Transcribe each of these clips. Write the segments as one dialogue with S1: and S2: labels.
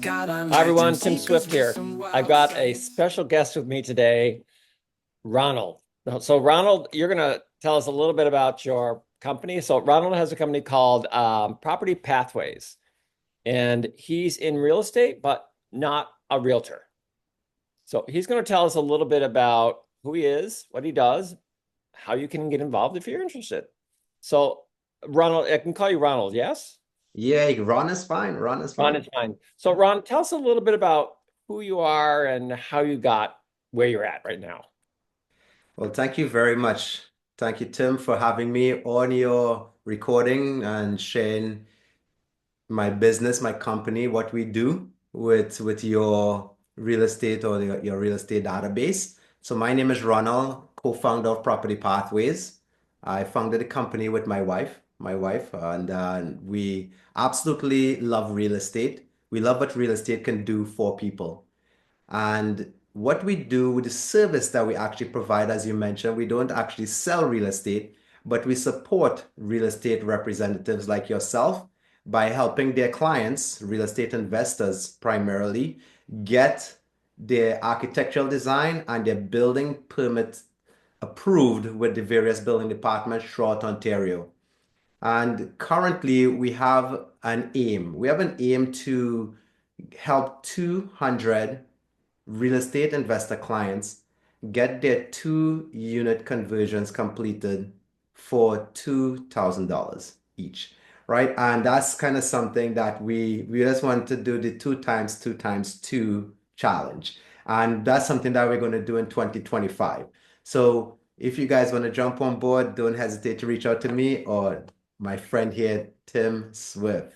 S1: Hi, everyone. Tim Swift here. I've got a special guest with me today, Ronald. So, Ronald, you're going to tell us a little bit about your company. So, Ronald has a company called Property Pathways, and he's in real estate, but not a realtor. So, he's going to tell us a little bit about who he is, what he does, how you can get involved if you're interested. So, Ronald, I can call you Ronald, yes?
S2: Yeah, Ron is fine. Ron is
S1: Ron
S2: fine.
S1: is fine. So, Ron, tell us a little bit about who you are and how you got where you're at right now.
S2: Well, thank you very much. Thank you, Tim, for having me on your recording and sharing my business, my company, what we do with your real estate or your real estate database. So my name is Ronald, co-founder of Property Pathways. I founded a company with my wife, and we absolutely love real estate. We love what real estate can do for people. And what we do with the service that we actually provide, as you mentioned, we don't actually sell real estate, but we support real estate representatives like yourself by helping their clients, real estate investors primarily, get their architectural design and their building permit approved with the various building departments throughout Ontario. And currently, we have an aim. We have an aim to help 200 real estate investor clients get their two-unit conversions completed for $2,000 each, right? And that's kind of something that we just want to do the two times two challenge. And that's something that we're going to do in 2025. So if you guys want to jump on board, don't hesitate to reach out to me or my friend here, Tim Swift.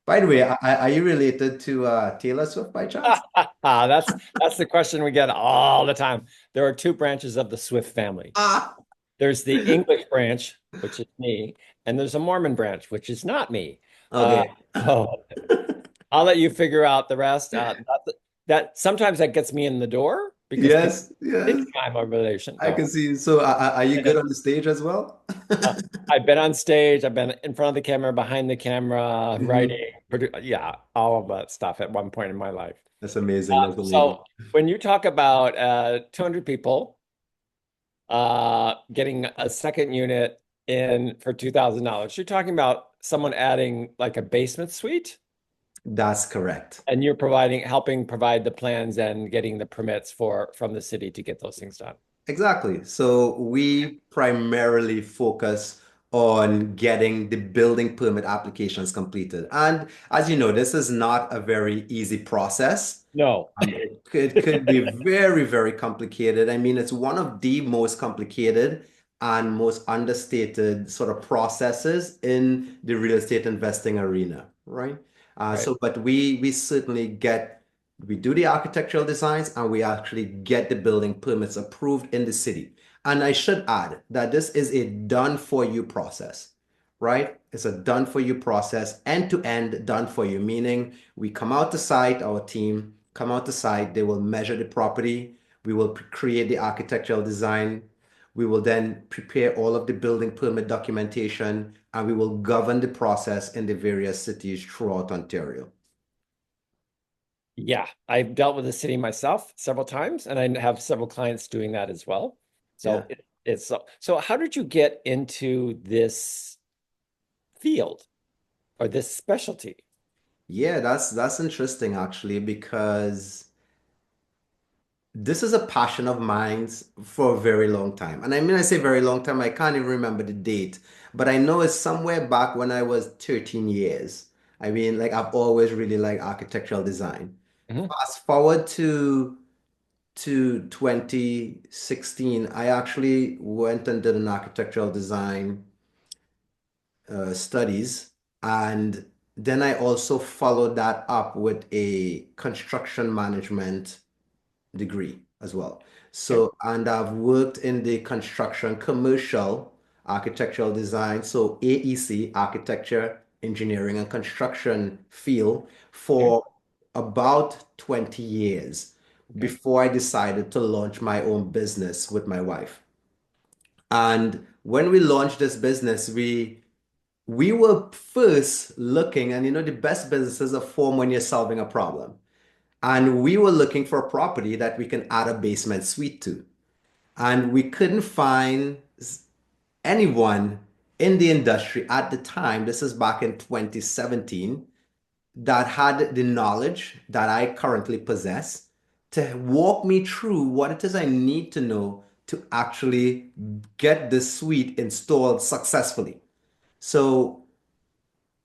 S2: By the way, are you related to Taylor Swift by chance?
S1: That's the question we get all the time. There are two branches of the Swift family.
S2: Ah,
S1: There's the English branch, which is me, and there's a Mormon branch, which is not me. Uh,
S2: okay.
S1: so I'll let you figure out the rest. That sometimes that gets me in the door because people
S2: Yes,
S1: think
S2: yes.
S1: I'm a relation.
S2: I can
S1: No.
S2: see. So, are you good on the stage as well?
S1: Uh, I've been on stage, I've been in front of the camera, behind the camera,
S2: Mhm.
S1: writing, yeah, all of that stuff at one point in my life.
S2: That's amazing. That's amazing.
S1: So when you talk about 200 people getting a second unit in for $2,000, you're talking about someone adding like a basement suite,
S2: That's correct.
S1: and you're helping provide the plans and getting the permits from the city to get those things done.
S2: Exactly. So we primarily focus on getting the building permit applications completed. And as you know, this is not a very easy process.
S1: No.
S2: It could be very, very complicated. I mean, it's one of the most complicated and most understated sort of processes in the real estate investing arena, right?
S1: Right.
S2: But we certainly we do the architectural designs and we actually get the building permits approved in the city. And I should add that this is a done for you process, right? It's a done for you process, end to end done for you, meaning we come out to site, our team come out to site, they will measure the property, we will create the architectural design, we will then prepare all of the building permit documentation, and we will govern the process in the various cities throughout Ontario.
S1: Yeah, I've dealt with the city myself several times, and I have several clients doing that as well.
S2: Yeah.
S1: So it's so. How did you get into this field or this specialty?
S2: Yeah, that's interesting actually because this is a passion of mine for a very long time. And I mean, I say very long time, I can't even remember the date, but I know it's somewhere back when I was 13 years. I mean, like I've always really liked architectural design.
S1: Mhm.
S2: Fast forward to 2016, I actually went and did an architectural design studies. And then I also followed that up with a construction management degree as well.
S1: Okay.
S2: So, and I've worked in the construction commercial architectural design, so AEC, architecture, engineering, and construction field
S1: Okay.
S2: for about 20 years
S1: Okay.
S2: before I decided to launch my own business with my wife. And when we launched this business, we were first looking, and the best businesses are formed when you're solving a problem. And we were looking for a property that we can add a basement suite to. And we couldn't find anyone in the industry at the time, this is back in 2017, that had the knowledge that I currently possess to walk me through what it is I need to know to actually get this suite installed successfully. So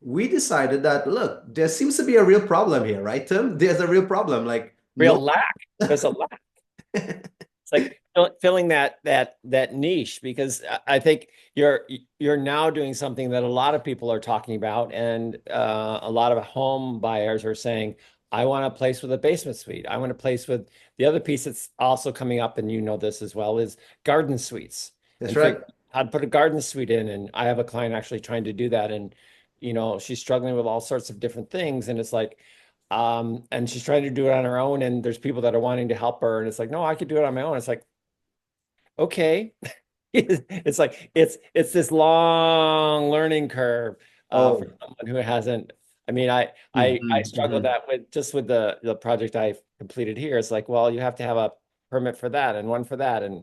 S2: we decided that, look, there seems to be a real problem here, right, Tim? There's a real problem. Like, no.
S1: Real lack. There's a lack. It's like filling that niche because I think you're now doing something that a lot of people are talking about, and a lot of home buyers are saying, "I want a place with a basement suite. I want a place with the other piece that's also coming up, and you know this as well, is garden suites
S2: That's
S1: and
S2: right.
S1: figure out how to put a garden suite in." And I have a client actually trying to do that, and she's struggling with all sorts of different things, and it's like. And she's trying to do it on her own, and there's people that are wanting to help her, and it's like, no, I could do it on my own. It's like, okay. It's like it's this long learning curve for
S2: Oh,
S1: someone who hasn't. I mean, I
S2: mhm,
S1: struggle
S2: mhm.
S1: that with just with the project I completed here. It's like, well, you have to have a permit for that and one for that, and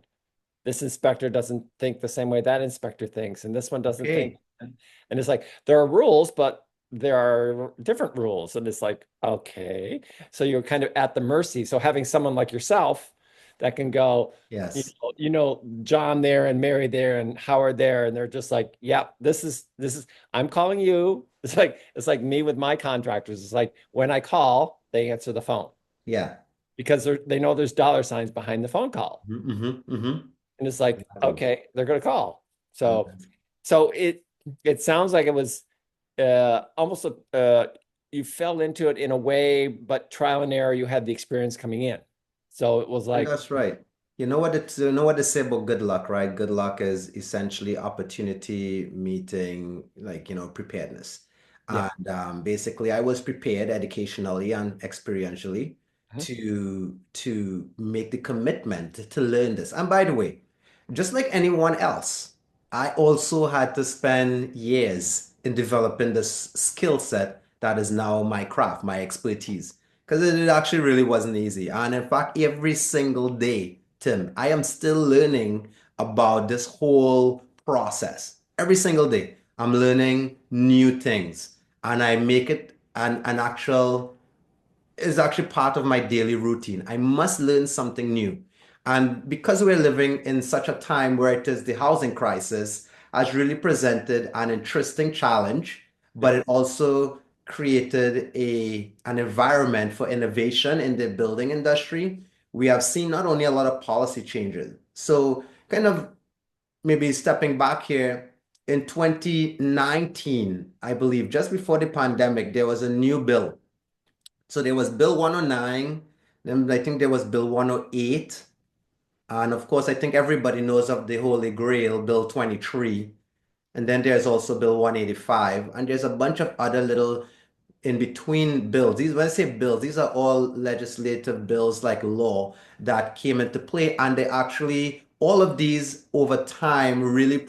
S1: this inspector doesn't think the same way that inspector thinks, and this one doesn't think.
S2: Okay.
S1: And it's like there are rules, but there are different rules. And it's like, okay. So you're kind of at the mercy. So having someone like yourself that can go,
S2: Yes.
S1: John there and Mary there and Howard there, and they're just like, yeah, this is I'm calling you. It's like me with my contractors. It's like when I call, they answer the phone
S2: Yeah.
S1: because they know there's dollar signs behind the phone call.
S2: Mm-hmm, mm-hmm.
S1: And it's like,
S2: Exactly.
S1: okay, they're gonna call.
S2: And
S1: So it sounds like it was almost you fell into it in a way, but trial and error, you had the experience coming in. So it was
S2: And
S1: like,
S2: that's right. You know what they say about good luck, right? Good luck is essentially opportunity meeting, like, preparedness.
S1: yeah.
S2: And basically, I was prepared educationally and experientially
S1: Mhm.
S2: to make the commitment to learn this. And by the way, just like anyone else, I also had to spend years in developing this skill set that is now my craft, my expertise because it actually really wasn't easy. And in fact, every single day, Tim, I am still learning about this whole process. Every single day, I'm learning new things, and I make it an actual is actually part of my daily routine. I must learn something new. And because we're living in such a time where it is the housing crisis has really presented an interesting challenge, but
S1: Yeah.
S2: it also created an environment for innovation in the building industry. We have seen not only a lot of policy changes. So kind of maybe stepping back here, in 2019, I believe, just before the pandemic, there was a new bill, so there was Bill 109, then I think there was Bill 108, and of course, I think everybody knows of the Holy Grail, Bill 23, and then there's also Bill 185, and there's a bunch of other little in between bills. These, when I say bills, these are all legislative bills like law that came into play, and they actually all of these over time really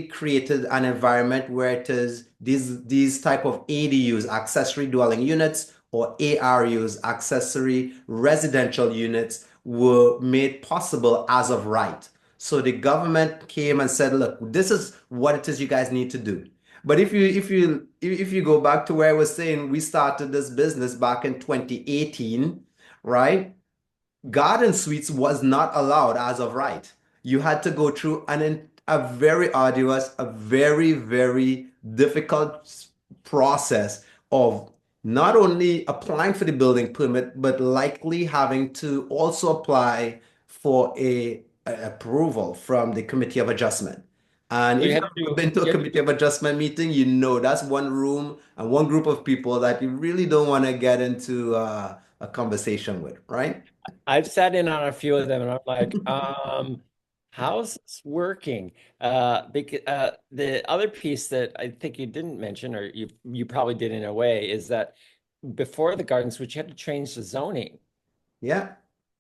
S2: created an environment where it is these type of ADUs, accessory dwelling units, or ARUs, accessory residential units, were made possible as of right. So the government came and said, look, this is what it is you guys need to do. But if you go back to where I was saying we started this business back in 2018, right? Garden suites was not allowed as of right. You had to go through a very arduous, a very, very difficult process of not only applying for the building permit, but likely having to also apply for a approval from the Committee of Adjustment. And
S1: So
S2: if
S1: you
S2: you've
S1: had to
S2: ever
S1: do
S2: been to a Committee of Adjustment meeting, you know that's one room and one group of people that you really don't want to get into a conversation with, right?
S1: I've sat in on a few of them and I'm like, how's this working? Because the other piece that I think you didn't mention, or you probably did in a way, is that before the garden switch, you had to change the zoning.
S2: Yeah.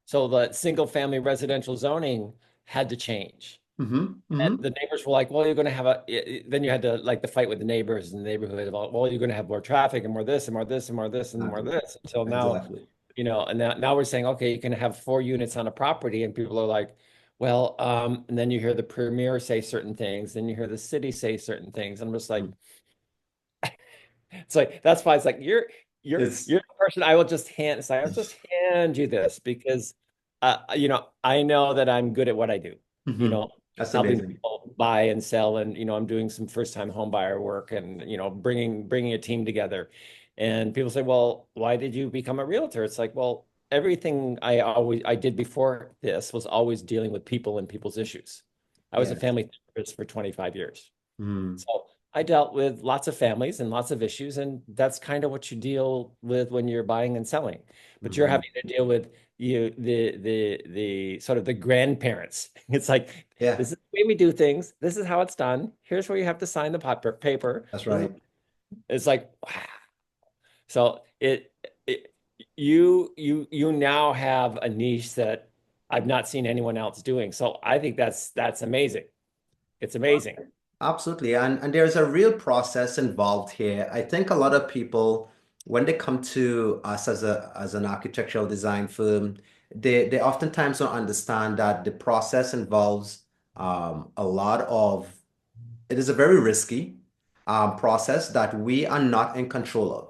S1: So the single family residential zoning had to change.
S2: Mm-hmm.
S1: And
S2: Mm-hmm.
S1: the neighbors were like, well, you're going to have then you had to like the fight with the neighbors in the neighborhood about, well, you're going to have more traffic and more this and more this and more this and more
S2: Exactly.
S1: this until now,
S2: Exactly.
S1: and now we're saying, okay, you can have 4 units on a property. And people are like, well, and then you hear the premier say certain things, then you hear the city say certain things. I'm just like,
S2: Mm.
S1: it's like that's why it's like
S2: It's
S1: you're the person I will just hand it's like I'll just hand you this because I know that I'm good at what I do. You
S2: Mhm.
S1: know,
S2: That's
S1: helping
S2: amazing.
S1: people buy and sell, and I'm doing some first time home buyer work, and bringing a team together. And people say, "Well, why did you become a realtor?" It's like, well, everything I did before this was always dealing with people and people's issues. I was a
S2: Yes.
S1: family therapist for 25 years.
S2: Mm.
S1: So I dealt with lots of families and lots of issues, and that's kind of what you deal with when you're buying and selling. But you're
S2: Mhm.
S1: having to deal with the sort of the grandparents. It's like
S2: Yeah,
S1: this is the way we do things. This is how it's done. Here's where you have to sign the paper.
S2: that's
S1: This is,
S2: right.
S1: it's like wow. So it you now have a niche that I've not seen anyone else doing. So I think that's amazing. It's amazing.
S2: Absolutely. And there's a real process involved here. I think a lot of people, when they come to us as an architectural design firm, they oftentimes don't understand that the process involves a lot of it is a very risky process that we are not in control of.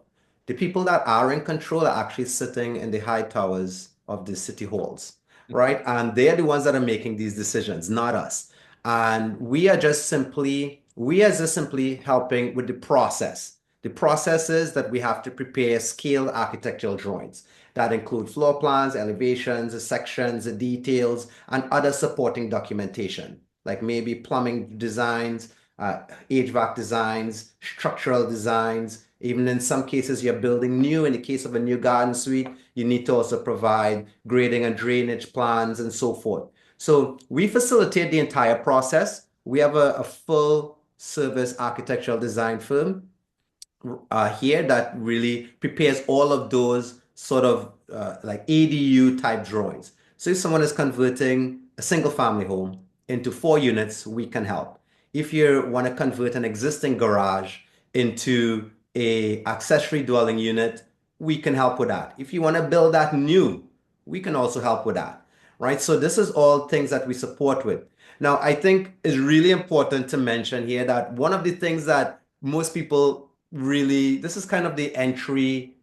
S2: The people that are in control are actually sitting in the high towers of the city halls, right? And they are the ones that are making these decisions, not us. And we are just simply helping with the process. The process is that we have to prepare scaled architectural drawings that include floor plans, elevations, sections, details, and other supporting documentation, like maybe plumbing designs, HVAC designs, structural designs. Even in some cases, you're building new. In the case of a new garden suite, you need to also provide grading and drainage plans and so forth. So we facilitate the entire process. We have a full service architectural design firm here that really prepares all of those sort of like ADU type drawings. So if someone is converting a single family home into 4 units, we can help. If you want to convert an existing garage into a accessory dwelling unit, we can help with that. If you want to build that new, we can also help with that, right? So this is all things that we support with. Now, I think it's really important to mention here that one of the things that most people really, this is kind of the entry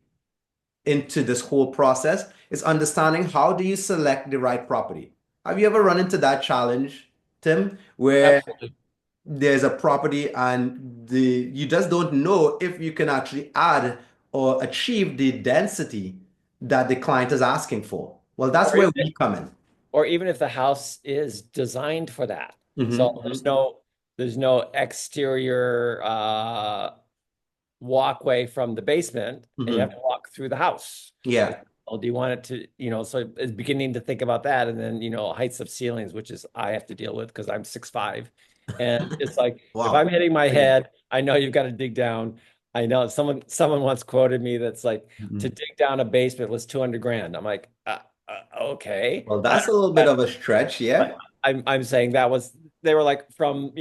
S2: into this whole process, is understanding how do you select the right property. Have you ever run into that challenge, Tim, where
S1: Absolutely.
S2: there's a property and you just don't know if you can actually add or achieve the density that the client is asking for? Well, that's
S1: Or
S2: where
S1: even
S2: we come in.
S1: or even if the house is designed for that. So
S2: Hmm.
S1: there's no exterior walkway from the basement, and you have to
S2: Hmm.
S1: walk through the house. It's,
S2: Yeah.
S1: well, do you want it to, so it's beginning to think about that. And then, heights of ceilings, which is I have to deal with because I'm 6'5". And it's like if I'm
S2: Wow.
S1: hitting my
S2: Again.
S1: head, I know you've got to dig down. I know someone once quoted me that's like to
S2: Mhm.
S1: dig down a basement was 200 grand. I'm like, okay.
S2: Well, that's a little bit of a stretch, yeah.
S1: I'm saying that was they were like from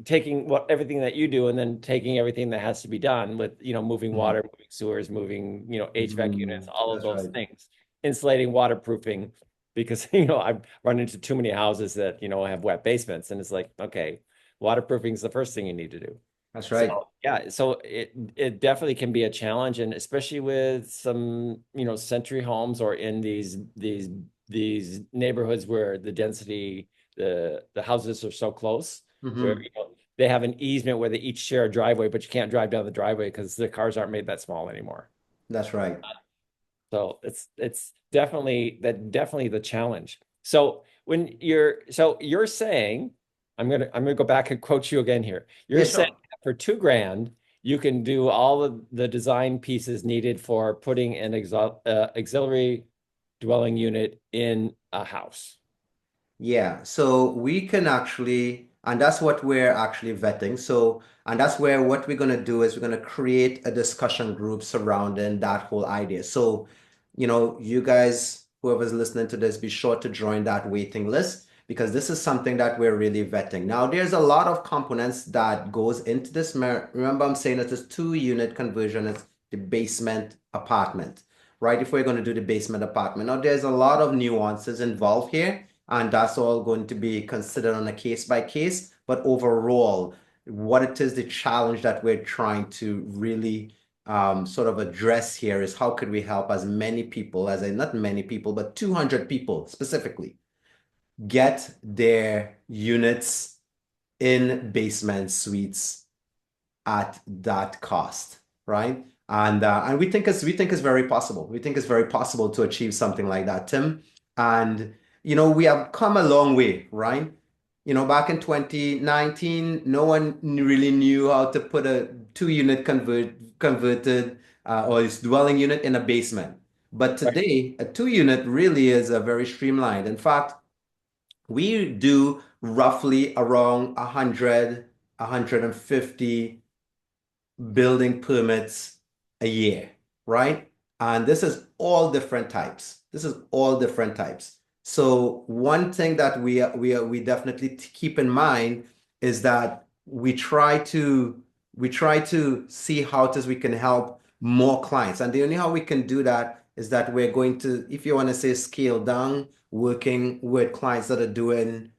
S1: taking everything that you do and then taking everything that has to be done with moving
S2: Mhm.
S1: water, moving sewers, moving HVAC units,
S2: Mhm.
S1: all of
S2: That's
S1: those
S2: right.
S1: things, insulating, waterproofing, because I've run into too many houses that have wet basements, and it's like, okay, waterproofing is the first thing you need to do.
S2: That's
S1: So
S2: right.
S1: yeah, so it definitely can be a challenge, and especially with some century homes or in these neighborhoods where the density the houses are so close where
S2: Hmm.
S1: they have an easement where they each share a driveway, but you can't drive down the driveway because the cars aren't made that small anymore.
S2: That's right.
S1: So it's definitely the challenge. So you're saying, I'm gonna go back and quote you again here.
S2: Yeah,
S1: You're saying
S2: sure.
S1: that for 2 grand, you can do all of the design pieces needed for putting an auxiliary dwelling unit in a house.
S2: Yeah, so we can actually, and that's what we're actually vetting. So, and that's where what we're going to do is we're going to create a discussion group surrounding that whole idea. So, you guys, whoever's listening to this, be sure to join that waiting list because this is something that we're really vetting. Now, there's a lot of components that goes into this. Remember, I'm saying that this two-unit conversion is the basement apartment, right? If we're going to do the basement apartment. Now, there's a lot of nuances involved here, and that's all going to be considered on a case by case. But overall, what it is, the challenge that we're trying to really sort of address here is how could we help as many people, as in not many people, but 200 people specifically, get their units in basement suites at that cost, right? And we think it's very possible. We think it's very possible to achieve something like that, Tim. And we have come a long way, right? Back in 2019, no one really knew how to put a two-unit converted or its dwelling unit in a basement. But
S1: Right.
S2: today, a two-unit really is a very streamlined. In fact, we do roughly around 100, 150 building permits a year, right? And this is all different types. This is all different types. So one thing that we definitely keep in mind is that we try to see how it is we can help more clients. And the only how we can do that is that we're going to, if you want to say scale down, working with clients that are doing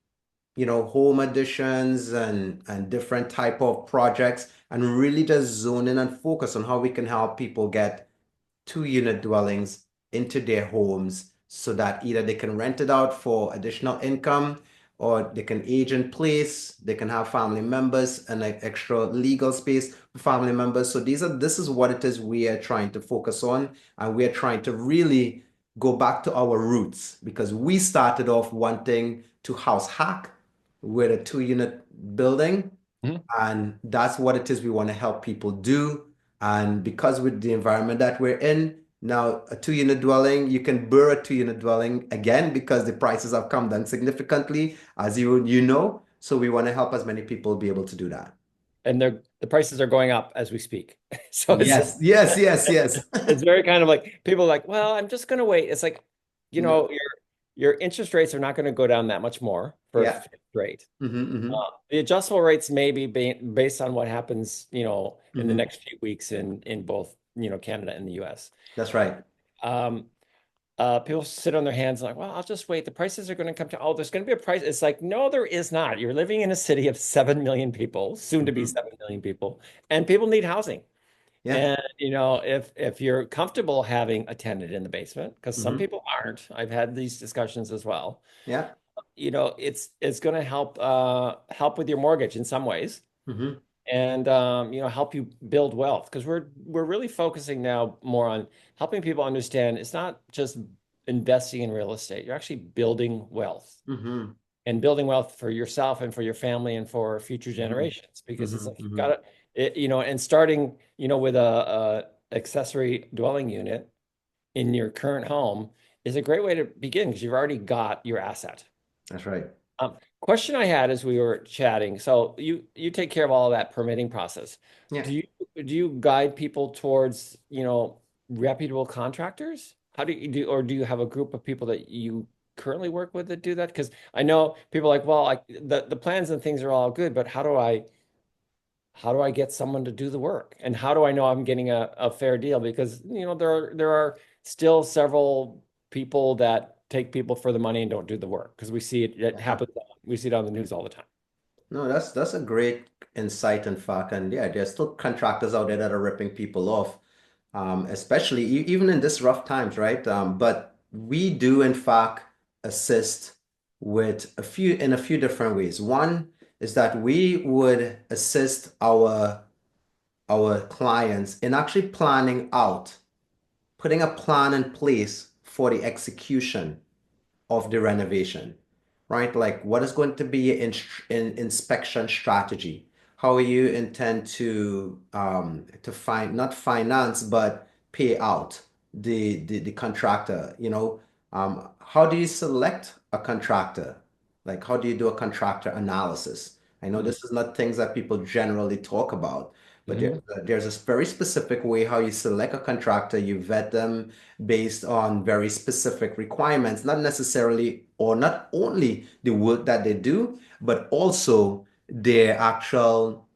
S2: home additions and different type of projects, and really just zone in and focus on how we can help people get two-unit dwellings into their homes so that either they can rent it out for additional income or they can age in place, they can have family members and like extra legal space for family members. So this is what it is we are trying to focus on, and we are trying to really go back to our roots because we started off wanting to house hack with a two-unit building,
S1: Mhm.
S2: and that's what it is we want to help people do. And because with the environment that we're in now, a two-unit dwelling, you can burr a two-unit dwelling again because the prices have come down significantly, as you know. So we want to help as many people be able to do that.
S1: And the prices are going up as we speak. So
S2: Yes, yes, yes, yes.
S1: it's very kind of like people are like, well, I'm just going to wait. It's like,
S2: No.
S1: your interest rates are not going to go down that much more for a
S2: Yeah.
S1: fixed rate.
S2: Mm-hmm,
S1: The adjustable rates may be based on what happens, in the
S2: mm-hmm.
S1: next few weeks in both, Canada and the US.
S2: That's right.
S1: Um, People sit on their hands like, well, I'll just wait. The prices are going to come to, oh, there's going to be a price. It's like, no, there is not. You're living in a city of 7 million people, soon to be
S2: Hmm.
S1: 7 million people, and people need housing.
S2: Yeah.
S1: And if you're comfortable having a tenant in the basement, because some
S2: Hmm.
S1: people aren't, I've had these discussions as well.
S2: Yeah.
S1: It's going to help with your mortgage in some ways,
S2: Hmm.
S1: and help you build wealth because we're really focusing now more on helping people understand it's not just investing in real estate. You're actually building wealth
S2: Hmm.
S1: and building wealth for yourself and for your family and for future
S2: Hmm.
S1: generations because it's
S2: Hmm.
S1: like you've
S2: Hmm.
S1: got and starting with a accessory dwelling unit in your current home is a great way to begin because you've already got your asset.
S2: That's right.
S1: Question I had as we were chatting. So you take care of all of that permitting process.
S2: Yeah.
S1: Do you guide people towards, reputable contractors? How do you have a group of people that you currently work with that do that? Because I know people are like, well, the plans and things are all good, but how do I get someone to do the work? And how do I know I'm getting a fair deal? Because, there are still several people that take people for the money and don't do the work because it
S2: Yeah.
S1: happens. We see it on the news all the time.
S2: No, that's a great insight and fact. And yeah, there's still contractors out there that are ripping people off, especially even in this rough times, right? But we do in fact assist with a few different ways. One is that we would assist our clients in actually planning out, putting a plan in place for the execution of the renovation, right? Like what is going to be your inspection strategy? How you intend to find not finance but pay out the contractor, how do you select a contractor? Like how do you do a contractor analysis? I know
S1: Mm.
S2: this is not things that people generally talk about, But
S1: Mhm.
S2: there's a very specific way how you select a contractor. You vet them based on very specific requirements, not necessarily or not only the work that they do, but also their actual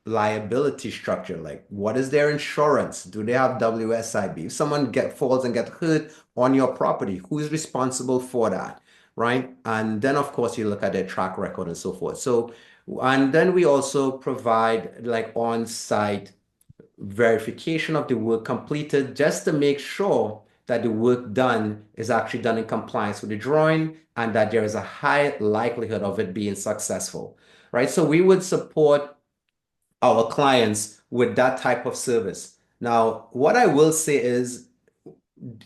S2: liability structure. Like, what is their insurance? Do they have WSIB? If someone falls and get hurt on your property, who is responsible for that? Right. And then, of course, you look at their track record and so forth. So, and then we also provide like on-site verification of the work completed just to make sure that the work done is actually done in compliance with the drawing and that there is a high likelihood of it being successful. Right. So we would support our clients with that type of service. Now, what I will say is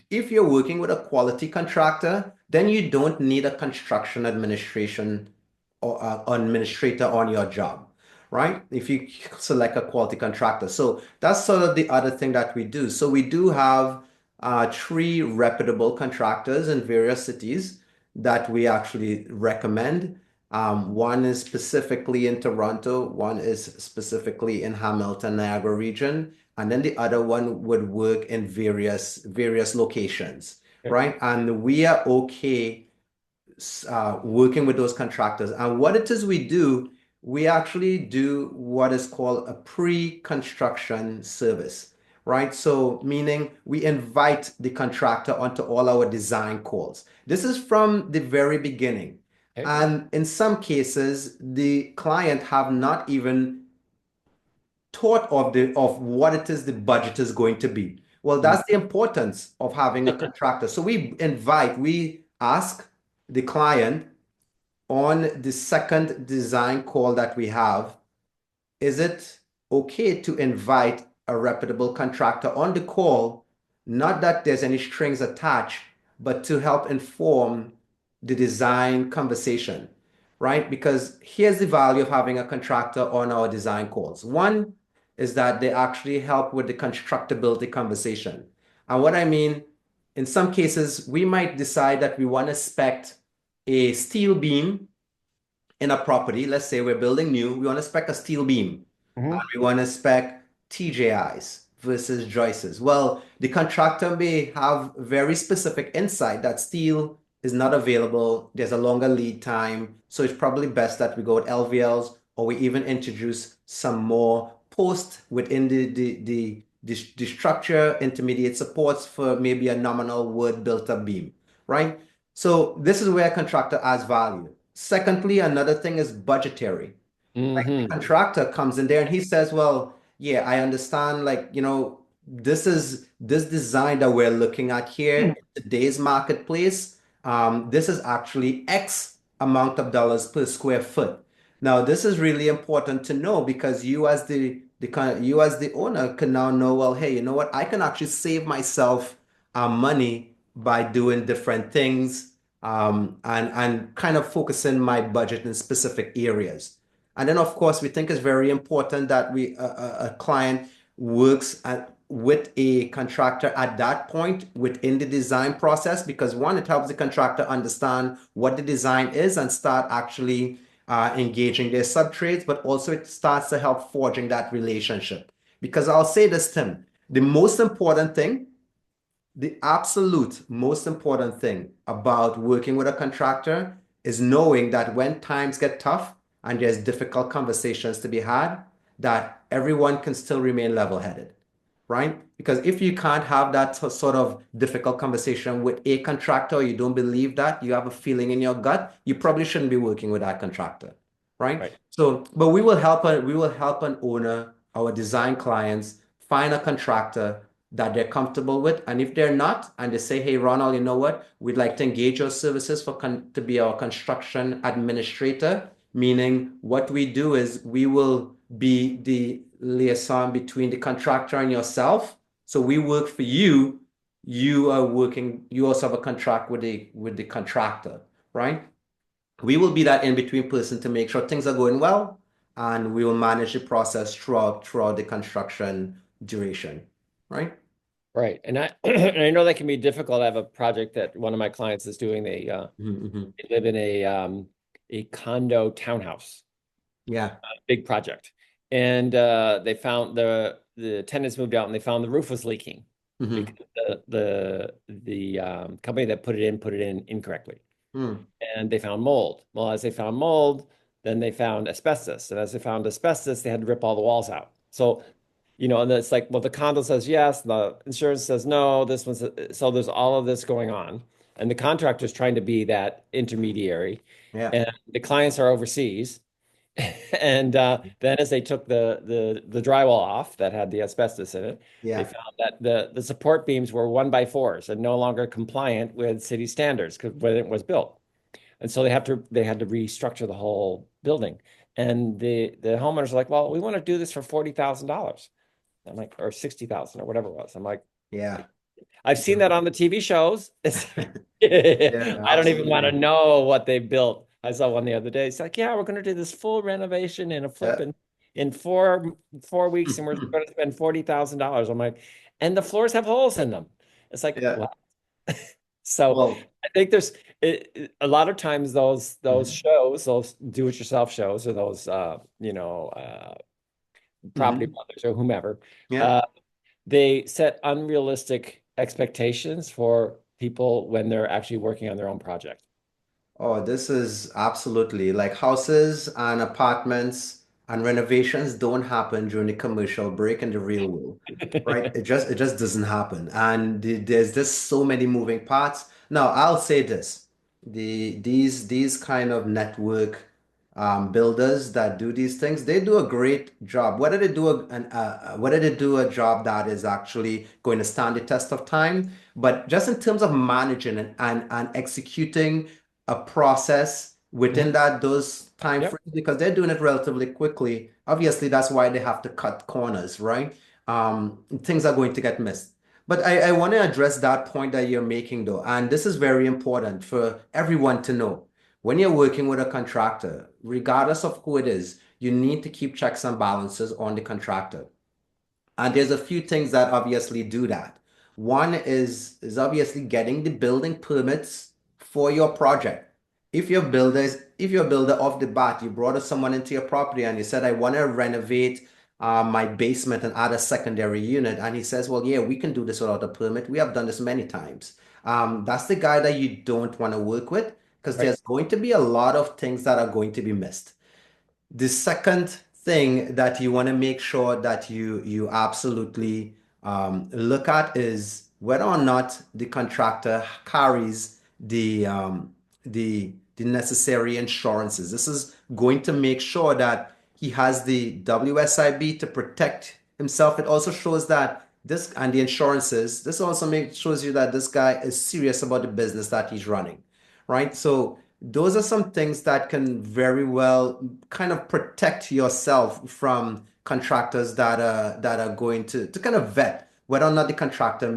S2: if you're working with a quality contractor, then you don't need a construction administration or administrator on your job, right? If you select a quality contractor. So that's sort of the other thing that we do. So we do have three reputable contractors in various cities that we actually recommend. One is specifically in Toronto, one is specifically in Hamilton, Niagara region, and then the other one would work in various locations,
S1: Okay.
S2: right? And we are okay working with those contractors. And what it is we do, we actually do what is called a pre-construction service, right? So meaning we invite the contractor onto all our design calls. This is from the very beginning.
S1: Okay.
S2: And in some cases, the client have not even thought of what it is the budget is going to be. Well,
S1: Mm.
S2: that's the importance of having a contractor. So we ask the client on the second design call that we have, is it okay to invite a reputable contractor on the call? Not that there's any strings attached, but to help inform the design conversation, right? Because here's the value of having a contractor on our design calls. One is that they actually help with the constructability conversation. And what I mean, in some cases, we might decide that we want to spec a steel beam in a property. Let's say we're building new, we want to spec a steel beam and
S1: Mhm.
S2: we want to spec TJIs versus joists. Well, the contractor may have very specific insight that steel is not available. There's a longer lead time. So it's probably best that we go with LVLs or we even introduce some more post within the structure intermediate supports for maybe a nominal wood built up beam, right? So this is where a contractor adds value. Secondly, another thing is budgetary. Like the
S1: Mhm.
S2: contractor comes in there and he says, well, yeah, I understand, like, this is this design that we're looking at here in today's marketplace. This is actually X amount of dollars per square foot. Now, this is really important to know because you as the owner can now know, well, hey, you know what? I can actually save myself money by doing different things and kind of focusing my budget in specific areas. And then, of course, we think it's very important that a client works with a contractor at that point within the design process because one, it helps the contractor understand what the design is and start actually engaging their sub-trades, but also it starts to help forging that relationship. Because I'll say this, Tim, the most important thing, the absolute most important thing about working with a contractor is knowing that when times get tough and there's difficult conversations to be had, that everyone can still remain level-headed, right? Because if you can't have that sort of difficult conversation with a contractor, you don't believe that, you have a feeling in your gut, you probably shouldn't be working with that contractor, right?
S1: Right.
S2: So, but we will help an owner, our design clients, find a contractor that they're comfortable with. And if they're not, and they say, hey, Ronald, you know what? We'd like to engage your services to be our construction administrator, meaning what we do is we will be the liaison between the contractor and yourself. So we work for you. You also have a contract with the contractor, right? We will be that in-between person to make sure things are going well, and we will manage the process throughout the construction duration, right?
S1: Right. And I and I know that can be difficult. I have a project that one of my clients is doing.
S2: Mhm.
S1: They live in a condo townhouse,
S2: Yeah.
S1: big project. and they found the tenants moved out and they found the roof was leaking
S2: Hmm.
S1: because the company that put it in incorrectly,
S2: Hmm.
S1: and they found mold. Well, as they found mold, then they found asbestos, and as they found asbestos, they had to rip all the walls out. So, and it's like, well, the condo says yes, the insurance says no. This one's so there's all of this going on, and the contractor's trying to be that intermediary,
S2: Yeah.
S1: and the clients are overseas. And then as they took the drywall off that had the asbestos in it, they
S2: Yeah.
S1: found that the support beams were 1x4s and no longer compliant with city standards because when it was built. And so they had to restructure the whole building. And the homeowners are like, well, we want to do this for $40,000. I'm like, or 60,000 or whatever it was. I'm like,
S2: Yeah.
S1: I've seen that on the TV shows.
S2: Yeah,
S1: I don't even want to
S2: absolutely.
S1: know what they built. I saw one the other day. It's like, yeah, we're going to do this full renovation and a flip
S2: Yeah.
S1: in 4 weeks, and we're going to spend $40,000. I'm like, and the floors have holes in them. It's like,
S2: Yeah.
S1: what? So
S2: Well,
S1: I think there's a lot of times those
S2: mhm.
S1: shows, those do-it-yourself shows, or those Property
S2: Mhm.
S1: Brothers or whomever.
S2: Yeah.
S1: Uh, they set unrealistic expectations for people when they're actually working on their own project.
S2: Oh, this is absolutely like houses and apartments and renovations don't happen during the commercial break in the real world, right? It just doesn't happen. And there's just so many moving parts. Now, I'll say this. These kind of network builders that do these things, they do a great job. Whether they do a job that is actually going to stand the test of time, but just in terms of managing and executing a process within
S1: Mhm.
S2: those time
S1: Yep.
S2: frames because they're doing it relatively quickly. Obviously, that's why they have to cut corners, right? Things are going to get missed. But I want to address that point that you're making, though, and this is very important for everyone to know. When you're working with a contractor, regardless of who it is, you need to keep checks and balances on the contractor. And there's a few things that obviously do that. One is obviously getting the building permits for your project. If you're a builder off the bat, you brought someone into your property and you said, I want to renovate my basement and add a secondary unit. And he says, well, yeah, we can do this without a permit. We have done this many times. That's the guy that you don't want to work with because
S1: Right.
S2: there's going to be a lot of things that are going to be missed. The second thing that you want to make sure that you absolutely look at is whether or not the contractor carries the necessary insurances. This is going to make sure that he has the WSIB to protect himself. It also shows that this and the insurances. This also shows you that this guy is serious about the business that he's running, right? So those are some things that can very well kind of protect yourself from contractors that are going to kind of vet whether or not the contractor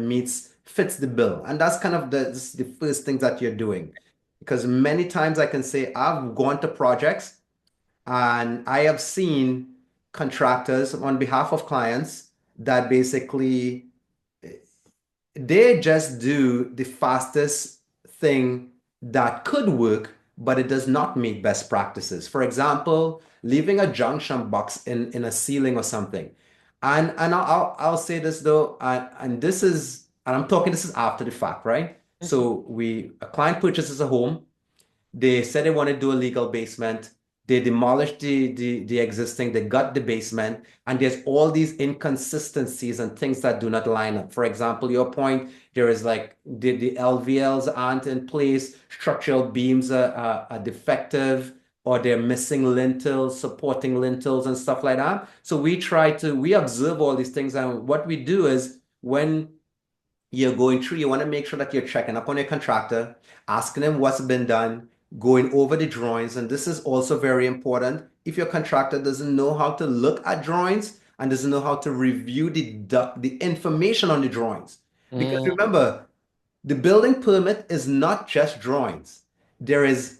S2: fits the bill. And that's kind of the first thing that you're doing. Because many times I can say I've gone to projects and I have seen contractors on behalf of clients that basically they just do the fastest thing that could work, but it does not meet best practices. For example, leaving a junction box in a ceiling or something. And I'll say this though, and I'm talking this is after the fact, right?
S1: Mhm.
S2: So a client purchases a home. They said they want to do a legal basement. They demolished the existing, they got the basement, and there's all these inconsistencies and things that do not line up. For example, your point, there is like the LVLs aren't in place, structural beams are defective, or they're missing lintels, supporting lintels, and stuff like that. So we observe all these things, and what we do is when you're going through, you want to make sure that you're checking up on your contractor, asking them what's been done, going over the drawings. And this is also very important. If your contractor doesn't know how to look at drawings and doesn't know how to review the information on the drawings. Because
S1: Mm,
S2: remember, the building permit is not just drawings. There's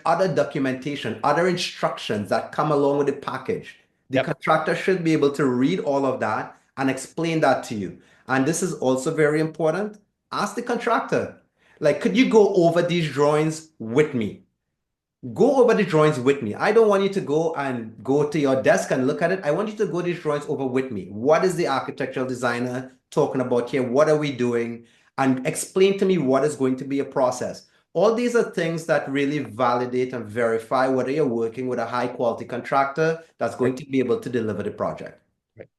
S2: other documentation, other instructions that come along with the package. The
S1: yep.
S2: contractor should be able to read all of that and explain that to you. And this is also very important. Ask the contractor, like, could you go over these drawings with me? go over the drawings with me. I don't want you to go to your desk and look at it. I want you to go these drawings over with me. What is the architectural designer talking about here? What are we doing? And explain to me what is going to be a process. All these are things that really validate and verify whether you're working with a high quality contractor that's
S1: Right.
S2: going to be able to deliver the project.
S1: Right.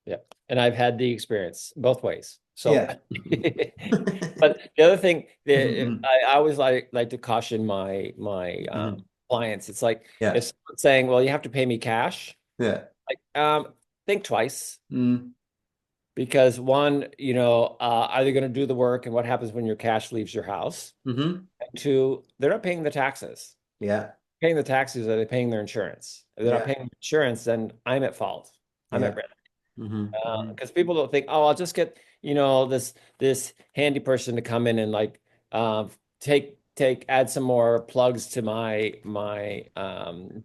S1: Yeah. And I've had the experience both ways. So,
S2: Yeah.
S1: but the other thing that
S2: Mhm,
S1: I always like to caution my
S2: mhm.
S1: clients, it's like
S2: Yeah.
S1: if someone's saying, well, you have to pay me cash,
S2: Yeah.
S1: like think twice.
S2: Mm,
S1: Because one, are they going to do the work and what happens when your cash leaves your house?
S2: mhm.
S1: And two, they're not paying the taxes.
S2: Yeah.
S1: Paying the taxes, are they paying their insurance? If they're not
S2: Yeah.
S1: paying insurance, then I'm at fault. I'm
S2: Yeah.
S1: at risk.
S2: Mhm, mhm.
S1: Because people don't think, oh, I'll just get, this handy person to come in and like add some more plugs to my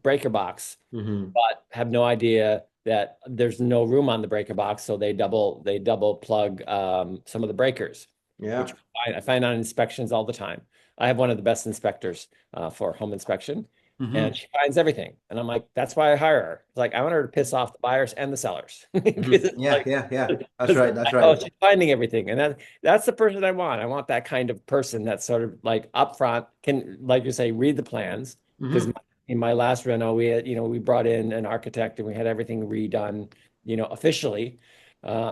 S1: breaker box,
S2: Mhm.
S1: but have no idea that there's no room on the breaker box, so they double plug some of the breakers, which
S2: Yeah.
S1: I find on inspections all the time. I have one of the best inspectors for home inspection, and
S2: Mhm.
S1: she finds everything. And I'm like, that's why I hire her. It's like I want her to piss off the buyers and the sellers because
S2: Mhm.
S1: it's
S2: Yeah,
S1: like
S2: yeah, yeah. That's
S1: 'cause
S2: right. That's
S1: oh,
S2: right.
S1: she's finding everything, and that's the person I want. I want that kind of person that's sort of like upfront, can, like you say, read the plans. Because
S2: Hmm.
S1: in my last reno, we had, we brought in an architect and we had everything redone, officially,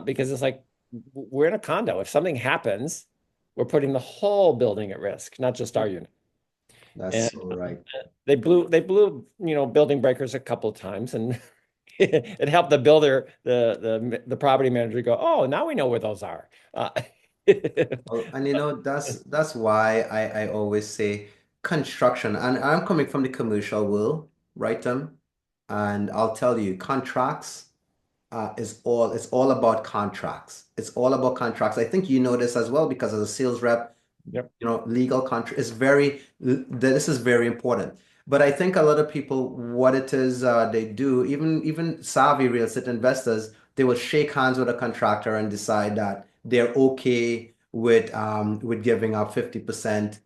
S1: because it's like we're in a condo. If something happens, we're putting the whole building at risk, not just our unit.
S2: That's
S1: And
S2: so right.
S1: they blew, building breakers a couple of times, and it helped the builder, the property manager go, oh, now we know where those are.
S2: Well, and that's why I always say construction, and I'm coming from the commercial world, right, Tim? And I'll tell you, contracts it's all about contracts. It's all about contracts. I think you know this as well because as a sales rep,
S1: Yep,
S2: legal contract is this is very important. But I think a lot of people, what it is they do, even savvy real estate investors, they will shake hands with a contractor and decide that they're okay with giving up 50%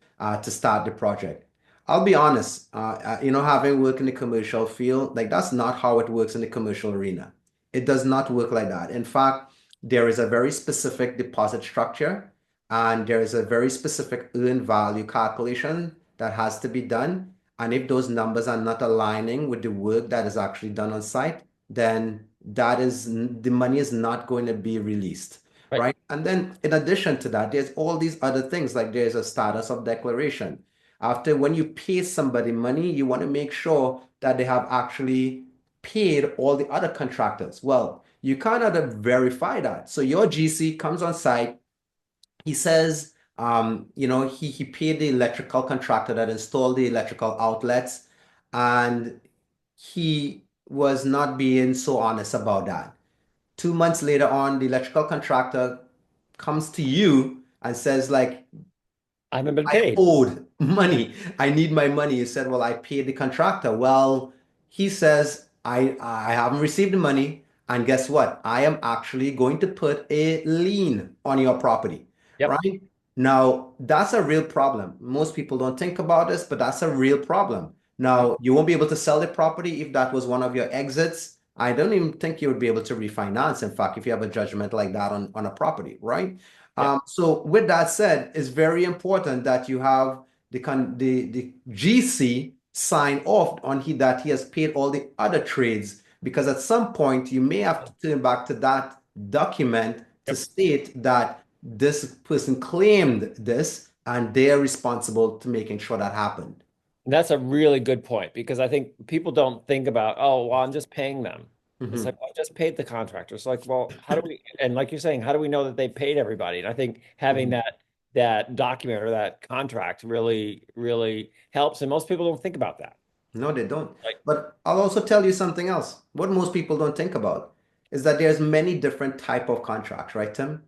S2: to start the project. I'll be honest, having worked in the commercial field, like that's not how it works in the commercial arena. It does not work like that. In fact, there is a very specific deposit structure and there is a very specific earned value calculation that has to be done. And if those numbers are not aligning with the work that is actually done on site, then the money is not going to be released,
S1: right,
S2: right? And then in addition to that, there's all these other things like there's a status of declaration. After when you pay somebody money, you want to make sure that they have actually paid all the other contractors. Well, you cannot verify that. So your GC comes on site, he says, he paid the electrical contractor that installed the electrical outlets, and he was not being so honest about that. 2 months later on, the electrical contractor comes to you and says, like,
S1: I haven't been
S2: I
S1: paid.
S2: owed money. I need my money. He said, well, I paid the contractor. Well, he says, I haven't received the money. And guess what? I am actually going to put a lien on your property,
S1: Yep,
S2: right? Now, that's a real problem. Most people don't think about this, but that's a real problem.
S1: yep,
S2: Now, you won't be able to sell the property if that was one of your exits. I don't even think you would be able to refinance, in fact, if you have a judgment like that on a property, right?
S1: yep.
S2: So with that said, it's very important that you have the GC sign off on that he has paid all the other trades because at some point you may have to turn back to that document to
S1: Yep.
S2: state that this person claimed this and they're responsible to making sure that happened.
S1: And that's a really good point because I think people don't think about, oh, well, I'm just paying them. It's
S2: Mhm.
S1: like, well, I just paid the contractor. It's like, well, how do we, and like you're saying, how do we know that they paid everybody? And I think having
S2: Mhm.
S1: that document or that contract really, really helps. And most people don't think about that.
S2: No, they don't.
S1: Like,
S2: But I'll also tell you something else. What most people don't think about is that there's many different type of contracts, right, Tim?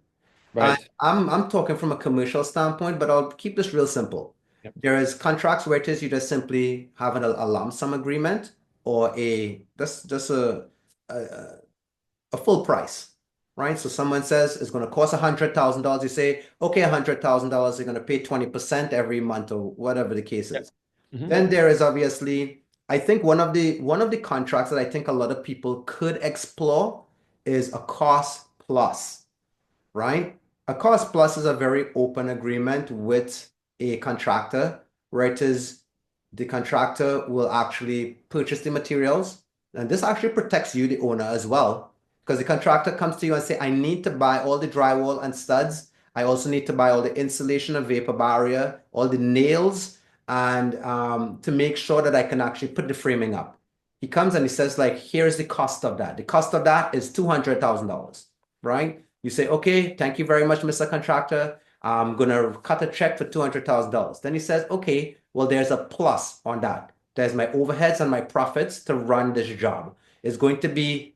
S2: And
S1: right.
S2: I'm talking from a commercial standpoint, but I'll keep this real simple.
S1: Yep.
S2: There is contracts where it is you just simply have a lump sum agreement or just a, a full price, right? So someone says it's going to cost $100,000. You say, okay, $100,000, you're going to pay 20% every month or whatever the case
S1: Yep.
S2: is.
S1: Mhm.
S2: Then there is obviously, I think one of the contracts that I think a lot of people could explore is a cost plus, right? A cost plus is a very open agreement with a contractor, where it is the contractor will actually purchase the materials, and this actually protects you, the owner, as well, because the contractor comes to you and say, I need to buy all the drywall and studs. I also need to buy all the insulation and vapor barrier, all the nails, and to make sure that I can actually put the framing up. He comes and he says, like, here's the cost of that. The cost of that is $200,000, right? You say, okay, thank you very much, Mr. Contractor. I'm gonna cut a check for $200,000. Then he says, okay, well, there's a plus on that. There's my overheads and my profits to run this job. It's going to be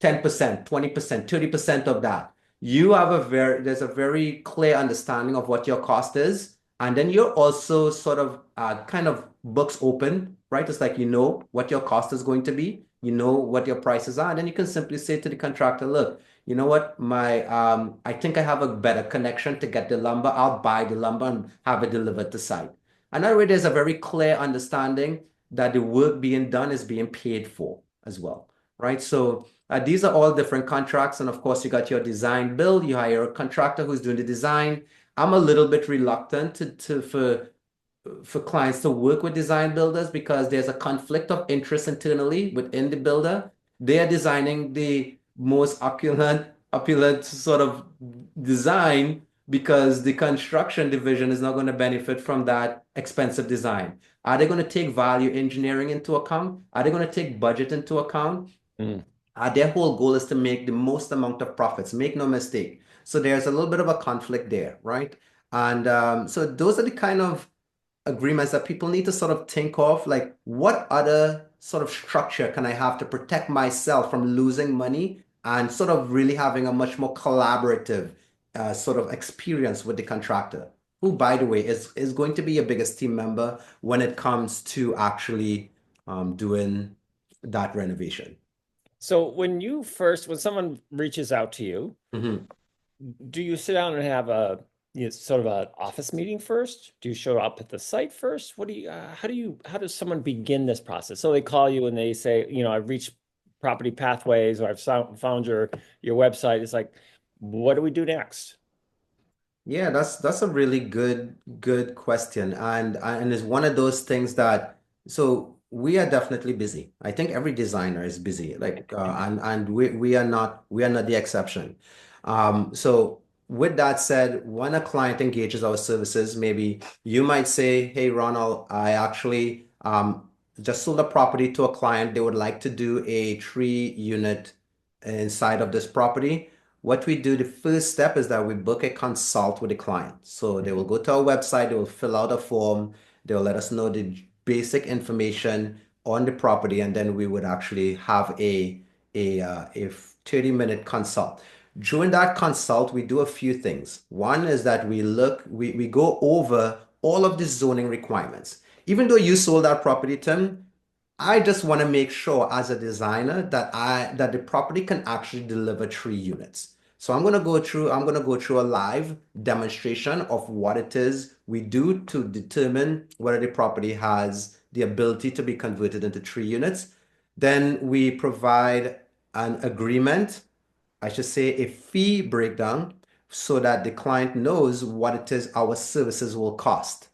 S2: 10%, 20%, 30% of that. There's a very clear understanding of what your cost is. And then you're also sort of kind of books open, right? It's like you know what your cost is going to be, you know what your prices are, and then you can simply say to the contractor, look, you know what, I think I have a better connection to get the lumber. I'll buy the lumber and have it delivered to site. And that way there's a very clear understanding that the work being done is being paid for as well, right? So these are all different contracts. And of course, you got your design build, you hire a contractor who's doing the design. I'm a little bit reluctant for clients to work with design builders because there's a conflict of interest internally within the builder. They are designing the most opulent sort of design because the construction division is not going to benefit from that expensive design. Are they going to take value engineering into account? Are they going to take budget into account?
S1: Mm.
S2: Their whole goal is to make the most amount of profits. Make no mistake. So there's a little bit of a conflict there, right? And so those are the kind of agreements that people need to sort of think of, like what other sort of structure can I have to protect myself from losing money and sort of really having a much more collaborative sort of experience with the contractor, who, by the way, is going to be your biggest team member when it comes to actually doing that renovation.
S1: So when someone reaches out to you,
S2: Mhm.
S1: do you sit down and have sort of an office meeting first? Do you show up at the site first? How does someone begin this process? So they call you and they say, I've reached Property Pathways, or found your website. It's like, what do we do next?
S2: Yeah, that's a really good question, and it's one of those things that so we are definitely busy. I think every designer is busy, like and we are not the exception. So with that said, when a client engages our services, maybe you might say, "Hey, Ronald, I actually just sold a property to a client. They would like to do a 3 unit inside of this property." What we do, the first step is that we book a consult with the client. So they will
S1: Mhm.
S2: go to our website, they will fill out a form, they'll let us know the basic information on the property, and then we would actually have a 30-minute consult. During that consult, we do a few things. One is that we go over all of the zoning requirements. Even though you sold that property, Tim, I just want to make sure as a designer that the property can actually deliver 3 units. So I'm going to go through a live demonstration of what it is we do to determine whether the property has the ability to be converted into 3 units. Then we provide an agreement, I should say a fee breakdown, so that the client knows what it is our services will cost,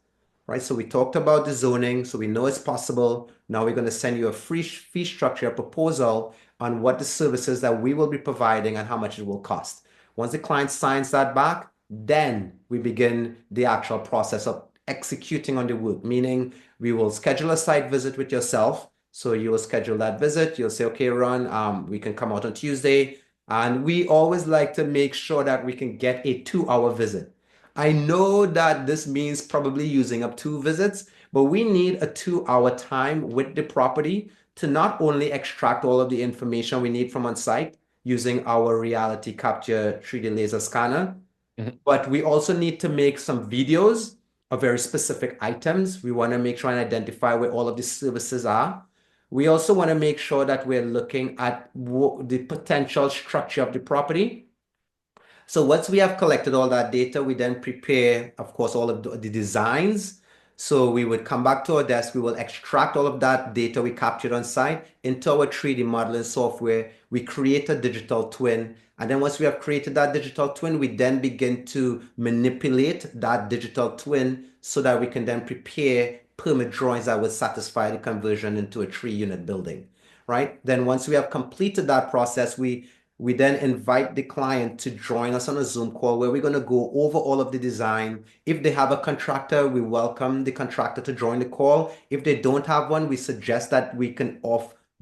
S2: right? So we talked about the zoning, so we know it's possible. Now we're going to send you a free fee structure proposal on what the services that we will be providing and how much it will cost. Once the client signs that back, then we begin the actual process of executing on the work, meaning we will schedule a site visit with yourself. So you will schedule that visit. You'll say, okay, Ron, we can come out on Tuesday. And we always like to make sure that we can get a 2 hour visit. I know that this means probably using up 2 visits, but we need a 2 hour time with the property to not only extract all of the information we need from on site using our reality capture 3D laser scanner,
S1: Mhm.
S2: but we also need to make some videos of very specific items. We want to make sure and identify where all of the services are. We also want to make sure that we're looking at the potential structure of the property. So once we have collected all that data, we then prepare, of course, all of the designs. So we would come back to our desk, we will extract all of that data we captured on site into our 3D modeling software. We create a digital twin. And then once we have created that digital twin, we then begin to manipulate that digital twin so that we can then prepare permit drawings that would satisfy the conversion into a 3-unit building, right? Then once we have completed that process, we then invite the client to join us on a Zoom call where we're going to go over all of the design. If they have a contractor, we welcome the contractor to join the call. If they don't have one, we suggest that we can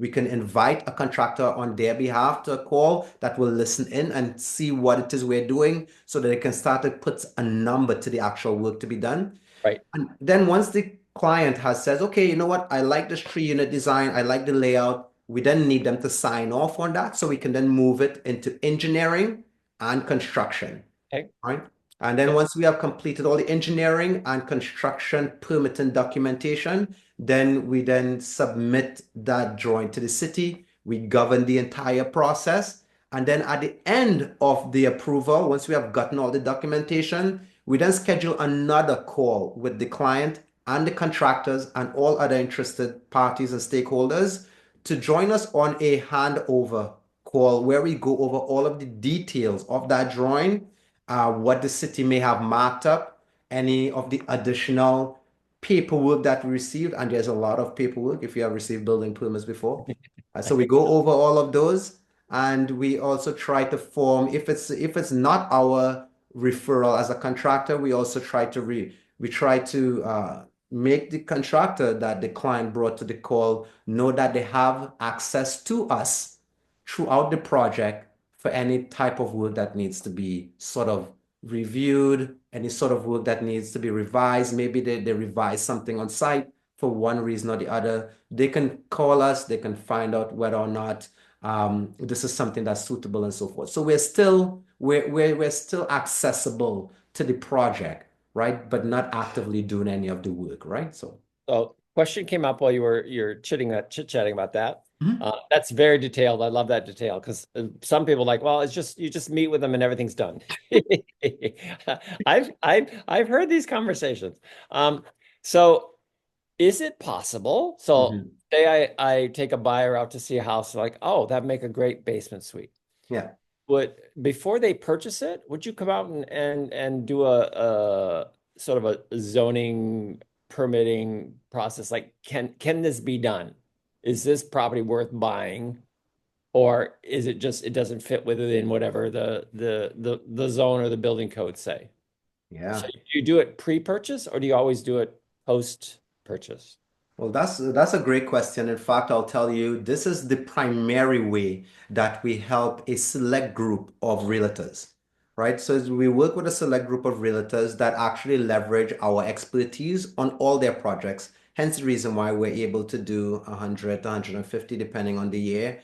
S2: invite a contractor on their behalf to a call that will listen in and see what it is we're doing so that they can start to put a number to the actual work to be done.
S1: Right.
S2: And then once the client has says, okay, you know what, I like this 3-unit design, I like the layout, we then need them to sign off on that so we can then move it into engineering and construction,
S1: Okay.
S2: right? And then
S1: Yep.
S2: once we have completed all the engineering and construction permitting documentation, then we then submit that drawing to the city. We govern the entire process. And then at the end of the approval, once we have gotten all the documentation, we then schedule another call with the client and the contractors and all other interested parties and stakeholders to join us on a handover call where we go over all of the details of that drawing, what the city may have marked up, any of the additional paperwork that we received, and there's a lot of paperwork if you have received building permits before. So we go over all of those, and we also try to form, if it's not our referral as a contractor, we also try to make the contractor that the client brought to the call know that they have access to us throughout the project for any type of work that needs to be sort of reviewed, any sort of work that needs to be revised. Maybe they revise something on site for one reason or the other. They can call us, they can find out whether or not this is something that's suitable and so forth. So we're still accessible to the project, right? But not actively doing any of the work, right? So
S1: So question came up while you're chit-chatting about that.
S2: Mhm.
S1: That's very detailed. I love that detail because some people are like, well, it's just you just meet with them and everything's done. I've heard these conversations. So is it possible? So
S2: Mhm.
S1: say I take a buyer out to see a house, like, oh, that'd make a great basement suite.
S2: Yeah.
S1: Would before they purchase it, would you come out and do a sort of a zoning permitting process? Like, can this be done? Is this property worth buying? Or is it just it doesn't fit within whatever the zone or the building code say? So
S2: Yeah.
S1: do you do it pre-purchase or do you always do it post-purchase?
S2: Well, that's a great question. In fact, I'll tell you, this is the primary way that we help a select group of realtors, right? So we work with a select group of realtors that actually leverage our expertise on all their projects. Hence the reason why we're able to do 100 to 150, depending on the year,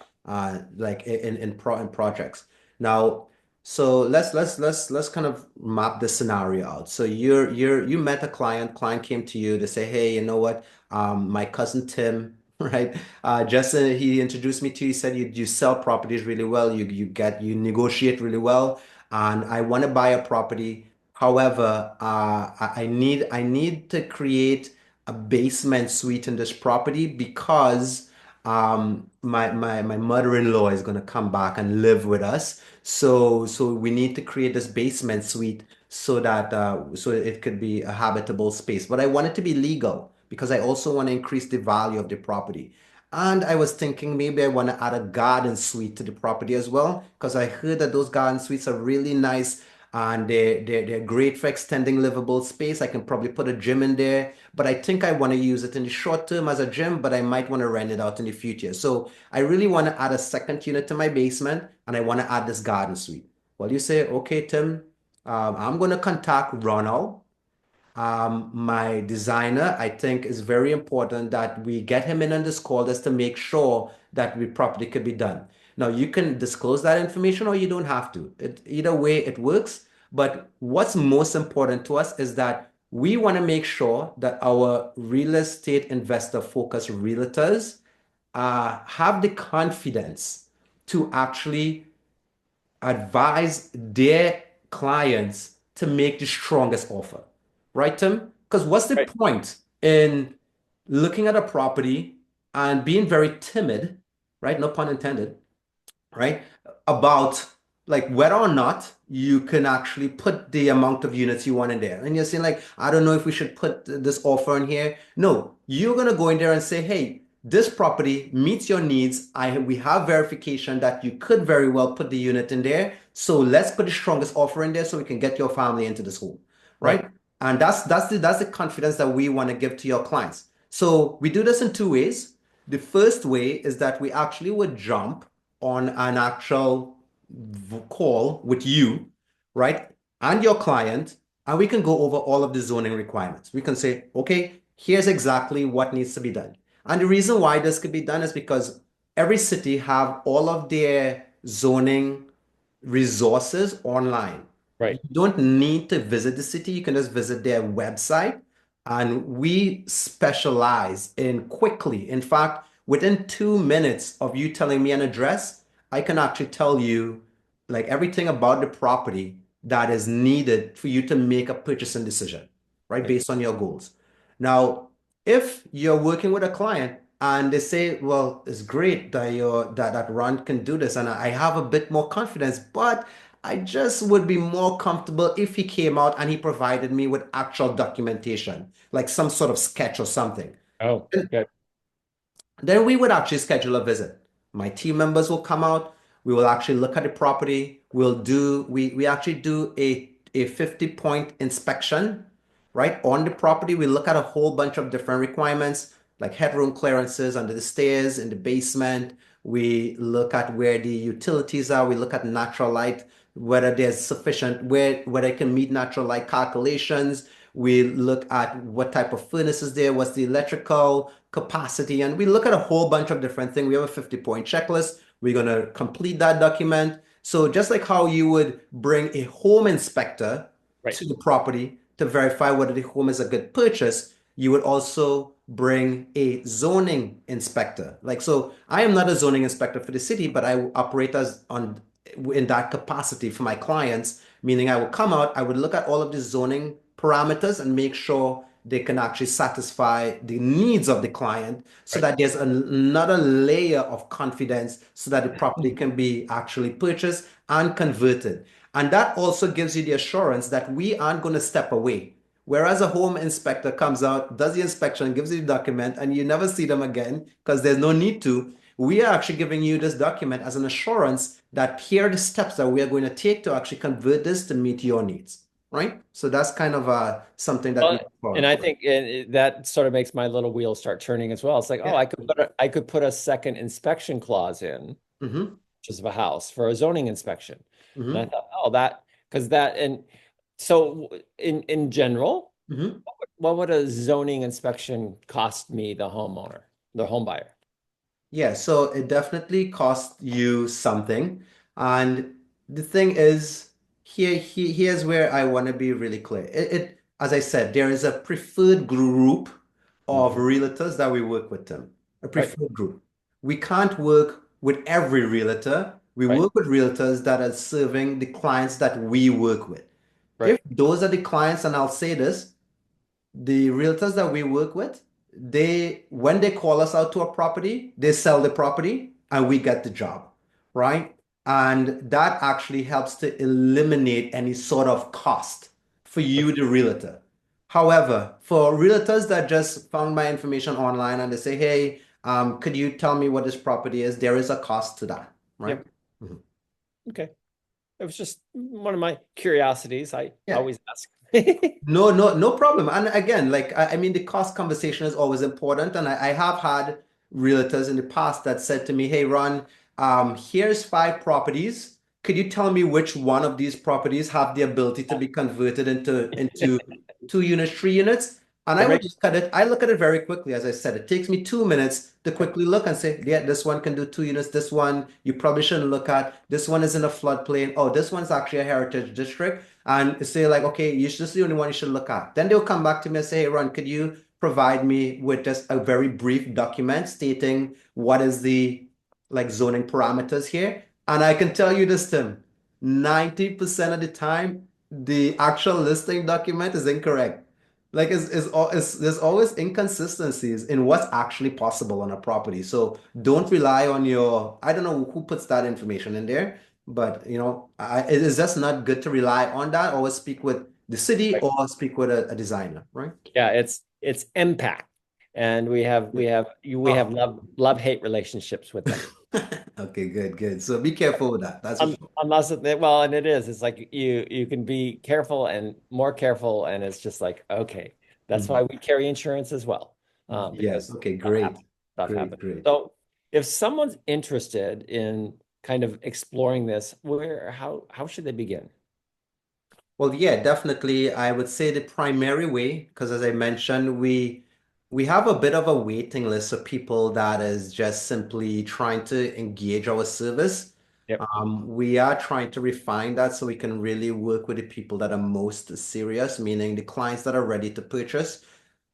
S2: like in projects. Now, so let's kind of map the scenario out. So you met a client came to you to say, hey, you know what? My cousin Tim, right? Justin, he introduced me to you. He said you sell properties really well. You negotiate really well, and I want to buy a property. However, I need to create a basement suite in this property because my mother-in-law is going to come back and live with us. So we need to create this basement suite so that so it could be a habitable space. But I want it to be legal because I also want to increase the value of the property. And I was thinking maybe I want to add a garden suite to the property as well because I heard that those garden suites are really nice and they're great for extending livable space. I can probably put a gym in there, but I think I want to use it in the short term as a gym, but I might want to rent it out in the future. So I really want to add a second unit to my basement and I want to add this garden suite. Well, you say, okay, Tim, I'm going to contact Ronald, my designer. I think is very important that we get him in on this call just to make sure that we properly could be done. Now, you can disclose that information or you don't have to. Either way, it works. But what's most important to us is that we want to make sure that our real estate investor focused realtors have the confidence to actually advise their clients to make the strongest offer. Right, Tim? Because what's the
S1: Right.
S2: point? in looking at a property and being very timid, right? No pun intended, right? About like whether or not you can actually put the amount of units you want in there. And you're saying like, I don't know if we should put this offer in here. No, you're gonna go in there and say, hey, this property meets your needs. We have verification that you could very well put the unit in there. So let's put the strongest offer in there so we can get your family into this home,
S1: Right.
S2: right? And that's the confidence that we want to give to your clients. So we do this in two ways. The first way is that we actually would jump on an actual call with you, right? And your client, and we can go over all of the zoning requirements. We can say, okay, here's exactly what needs to be done. And the reason why this could be done is because every city have all of their zoning resources online. You
S1: Right.
S2: don't need to visit the city, you can just visit their website. And we specialize in quickly. In fact, within 2 minutes of you telling me an address, I can actually tell you like everything about the property that is needed for you to make a purchasing decision, right?
S1: Right.
S2: Based on your goals. Now, if you're working with a client and they say, well, it's great that that Ron can do this, and I have a bit more confidence, but I just would be more comfortable if he came out and he provided me with actual documentation, like some sort of sketch or something.
S1: Oh, good.
S2: Then we would actually schedule a visit. My team members will come out. We will actually look at the property. We actually do a 50-point inspection, right? On the property, we look at a whole bunch of different requirements like headroom clearances under the stairs, in the basement. We look at where the utilities are. We look at natural light, whether there's sufficient, whether it can meet natural light calculations. We look at what type of furnace is there, what's the electrical capacity, and we look at a whole bunch of different things. We have a 50-point checklist. We're going to complete that document. So just like how you would bring a home inspector
S1: Right.
S2: to the property to verify whether the home is a good purchase, you would also bring a zoning inspector. Like, so I am not a zoning inspector for the city, but I operate as on in that capacity for my clients, meaning I would come out, I would look at all of the zoning parameters and make sure they can actually satisfy the needs of the client so
S1: Right.
S2: that there's another layer of confidence so that the property can be actually purchased and converted. And that also gives you the assurance that we aren't going to step away. Whereas a home inspector comes out, does the inspection, gives you the document, and you never see them again because there's no need to. We are actually giving you this document as an assurance that here are the steps that we are going to take to actually convert this to meet your needs, right? So that's kind of something that we
S1: Well,
S2: look
S1: and
S2: forward
S1: I
S2: for.
S1: think that sort of makes my little wheels start turning as well. It's like, oh,
S2: Yeah.
S1: I could put a second inspection clause in,
S2: Hmm.
S1: just of a house for a zoning inspection. And I
S2: Hmm.
S1: thought, oh, because that, and so in general,
S2: Hmm.
S1: what would a zoning inspection cost me, the homeowner, the home buyer?
S2: Yeah, so it definitely costs you something. And the thing is, here's where I want to be really clear. As I said, there is a preferred group of
S1: Mhm.
S2: realtors that we work with them, a
S1: Right.
S2: preferred group. We can't work with every realtor. We
S1: Right.
S2: work with realtors that are serving the clients that we work with. If
S1: Right.
S2: those are the clients, and I'll say this, the realtors that we work with, they when they call us out to a property, they sell the property and we get the job, right? And that actually helps to eliminate any sort of cost for you, the realtor. However, for realtors that just found my information online and they say, hey, could you tell me what this property is? There is a cost to that, right?
S1: Yep.
S2: Mhm.
S1: Okay. It was just one of my curiosities. I
S2: Yeah.
S1: always ask.
S2: No, no problem. And again, like I mean, the cost conversation is always important. And I have had realtors in the past that said to me, "Hey, Ron, here's 5 properties. Could you tell me which one of these properties have the ability to be converted into 2 units, 3 units?" And I
S1: That
S2: would
S1: makes
S2: look at it. I look at it very quickly. As I said, it takes me 2 minutes to
S1: Yep.
S2: quickly look and say, "Yeah, this one can do 2 units. This one you probably shouldn't look at. This one is in a floodplain. Oh, this one's actually a heritage district." And say like, okay, this is the only one you should look at. Then they'll come back to me and say, hey, Ron, could you provide me with just a very brief document stating what is the like zoning parameters here? And I can tell you this, Tim, 90% of the time, the actual listing document is incorrect. Like there's always inconsistencies in what's actually possible on a property. So don't rely on your, I don't know who puts that information in there, but it is just not good to rely on that. Always speak with the city
S1: Right.
S2: or speak with a designer, right?
S1: Yeah, it's impact. And
S2: Yeah.
S1: we have
S2: Oh,
S1: love-hate relationships with them.
S2: okay, good, good. So be careful with that. That's for sure.
S1: Unless well, and it is. It's like you can be careful and more careful, and it's just like, okay, that's why
S2: Mhm.
S1: we carry insurance as well,
S2: Yes.
S1: because
S2: Okay,
S1: stuff happens.
S2: great.
S1: Stuff
S2: Great,
S1: happens.
S2: great.
S1: So if someone's interested in kind of exploring this, how should they begin?
S2: Well, yeah, definitely. I would say the primary way, because as I mentioned, we have a bit of a waiting list of people that is just simply trying to engage our service.
S1: Yep.
S2: We are trying to refine that so we can really work with the people that are most serious, meaning the clients that are ready to purchase.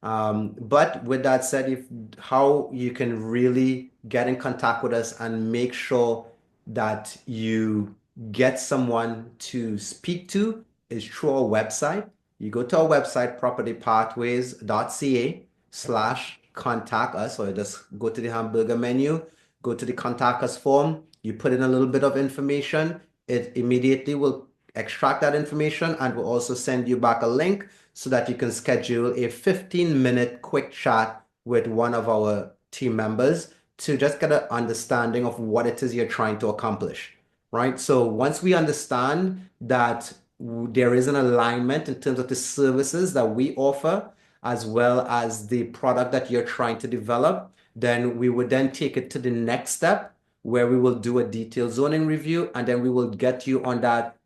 S2: But with that said, if how you can really get in contact with us and make sure that you get someone to speak to is through our website. You go to our website,
S1: Yep.
S2: propertypathways.ca/contact us, or just go to the hamburger menu, go to the contact us form, you put in a little bit of information, it immediately will extract that information and will also send you back a link so that you can schedule a 15-minute quick chat with one of our team members to just get an understanding of what it is you're trying to accomplish, right? So once we understand that there is an alignment in terms of the services that we offer, as well as the product that you're trying to develop, then we would then take it to the next step where we will do a detailed zoning review and then we will get you on that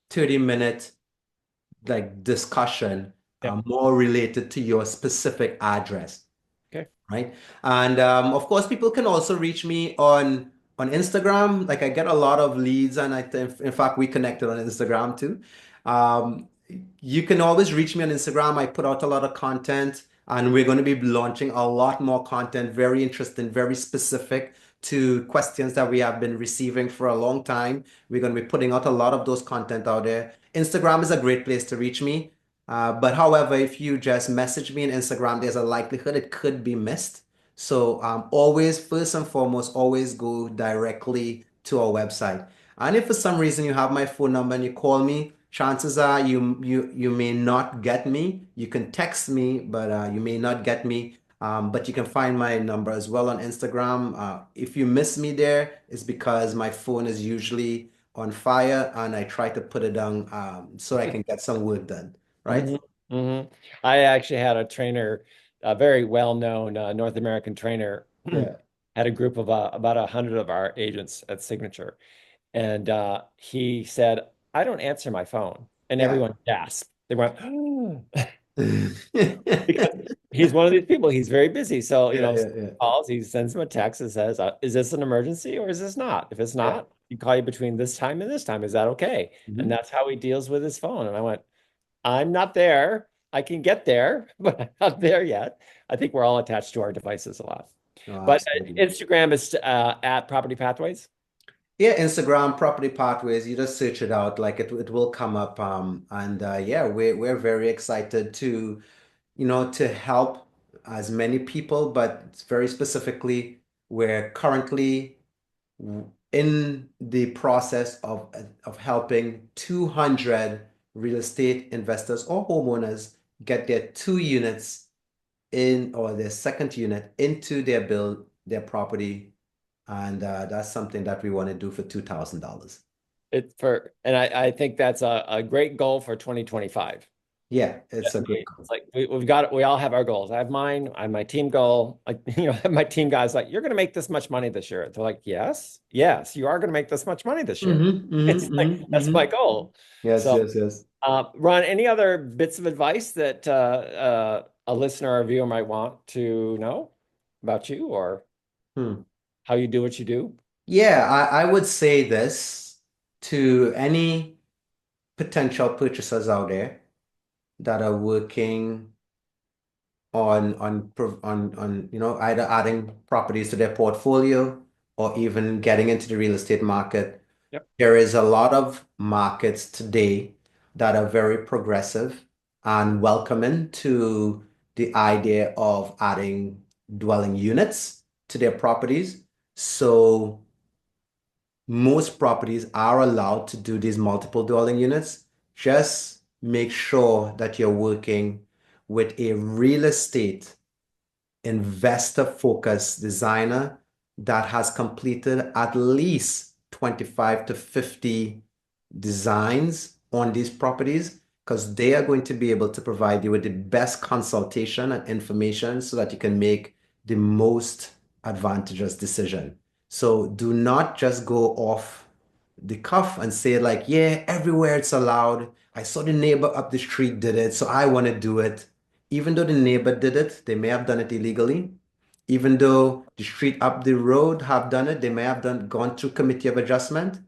S2: 30-minute like discussion
S1: Yep.
S2: more related to your specific address,
S1: Okay.
S2: right? And of course, people can also reach me on Instagram. Like I get a lot of leads, and in fact, we connected on Instagram too. Um, you can always reach me on Instagram. I put out a lot of content, and we're going to be launching a lot more content, very interesting, very specific to questions that we have been receiving for a long time. We're going to be putting out a lot of those content out there. Instagram is a great place to reach me. But however, if you just message me on Instagram, there's a likelihood it could be missed. So always, first and foremost, always go directly to our website. And if for some reason you have my phone number and you call me, chances are you may not get me. You can text me, but you may not get me. But you can find my number as well on Instagram. If you miss me there, it's because my phone is usually on fire and I try to put it down so I can get some work done, right?
S1: Hmm. Hmm. I actually had a trainer, a very well-known North American trainer,
S2: Yeah.
S1: had a group of about 100 of our agents at Signature. And he said, I don't answer my phone. And
S2: Yeah.
S1: everyone gasped. They went,
S2: Yeah,
S1: because he's one of these people. He's very busy. So,
S2: yeah, yeah.
S1: calls, he sends him a text and says, is this an emergency or is this not? If it's
S2: Yeah.
S1: not, he call you between this time and this time. Is that okay? And
S2: Mhm.
S1: that's how he deals with his phone. And I went, I'm not there. I can get there, but I'm not there yet. I think we're all attached to our devices a lot.
S2: No,
S1: But
S2: absolutely.
S1: Instagram is at Property Pathways.
S2: Yeah, Instagram Property Pathways, you just search it out, like it will come up. And yeah, we're very excited to, to help as many people, but very specifically, we're currently in the process of helping 200 real estate investors or homeowners get their two units in or their second unit into their property, and that's something that we want to do for $2,000.
S1: And I think that's a great goal for 2025.
S2: Yeah,
S1: I
S2: it's a great
S1: mean,
S2: goal.
S1: it's like we've got it. We all have our goals. I have mine. I have my team goal. Like, I have my team guys like, you're going to make this much money this year. They're like, yes, yes, you are going to make this much money this year. It's like, that's my goal.
S2: Yes,
S1: So,
S2: yes, yes.
S1: Ron, any other bits of advice that a listener or viewer might want to know about you or
S2: Hmm.
S1: how you do what you do?
S2: Yeah, I would say this to any potential purchasers out there that are working on either adding properties to their portfolio or even getting into the real estate market.
S1: Yep.
S2: There is a lot of markets today that are very progressive. and welcoming to the idea of adding dwelling units to their properties. So most properties are allowed to do these multiple dwelling units. Just make sure that you're working with a real estate investor focused designer that has completed at least 25 to 50 designs on these properties, because they are going to be able to provide you with the best consultation and information so that you can make the most advantageous decision. So do not just go off the cuff and say like, yeah, everywhere it's allowed. I saw the neighbor up the street did it, so I want to do it. Even though the neighbor did it, they may have done it illegally. Even though the street up the road have done it, they may have gone through committee of adjustment.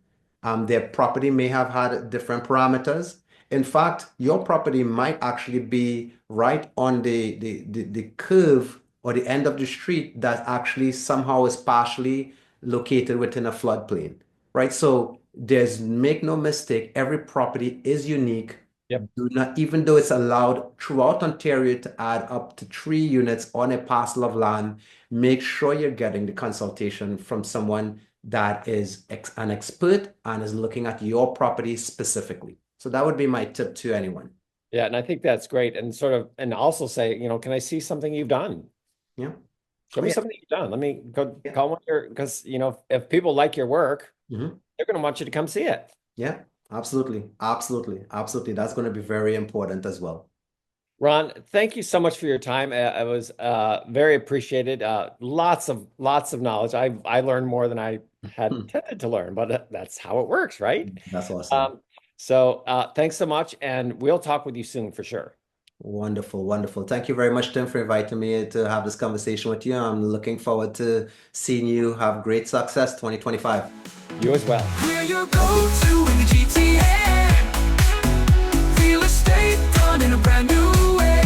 S2: Their property may have had different parameters. In fact, your property might actually be right on the curve or the end of the street that actually somehow is partially located within a floodplain, right? So there's make no mistake, every property is unique.
S1: Yep.
S2: Do not, even though it's allowed throughout Ontario to add up to 3 units on a parcel of land, make sure you're getting the consultation from someone that is an expert and is looking at your property specifically. So that would be my tip to anyone.
S1: Yeah, and I think that's great. And sort of, and also say, can I see something you've done?
S2: Yeah.
S1: Show
S2: Oh,
S1: me
S2: yeah.
S1: something you've done. Let me go
S2: Yeah.
S1: call one of your, because if people like your work,
S2: Mhm.
S1: they're going to want you to come see it.
S2: Yeah, absolutely. Absolutely. Absolutely. That's going to be very important as well.
S1: Ron, thank you so much for your time. It was very appreciated. Lots of knowledge. I learned more than I had intended to learn, but that's how it works, right?
S2: That's awesome.
S1: So thanks so much, and we'll talk with you soon for sure.
S2: Wonderful, wonderful. Thank you very much, Tim, for inviting me to have this conversation with you. I'm looking forward to seeing you have great success 2025.
S1: You as well.
S3: We're your go-to in the GTA. Real estate done in a brand new way.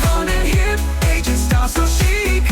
S3: Fun and hip, agent style so chic.